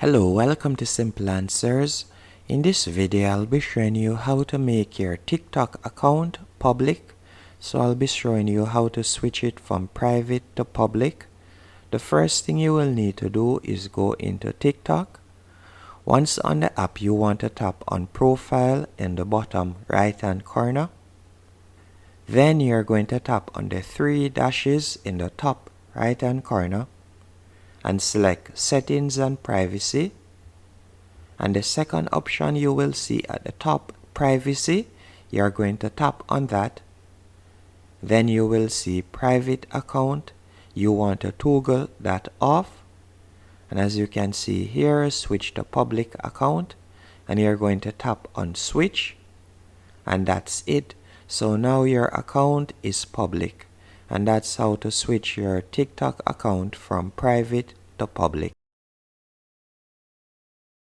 Hello, welcome to Simple Answers. In this video, I'll be showing you how to make your TikTok account public. So I'll be showing you how to switch it from private to public. The first thing you will need to do is go into TikTok. Once on the app, you want to tap on Profile in the bottom right hand corner. Then you're going to tap on the three dashes in the top right hand corner and select Settings and Privacy. And the second option you will see at the top, Privacy, you're going to tap on that. Then you will see Private Account. You want to toggle that off. And as you can see here, switch to Public Account. And you're going to tap on Switch. And that's it. So now your account is public. And that's how to switch your TikTok account from private to public.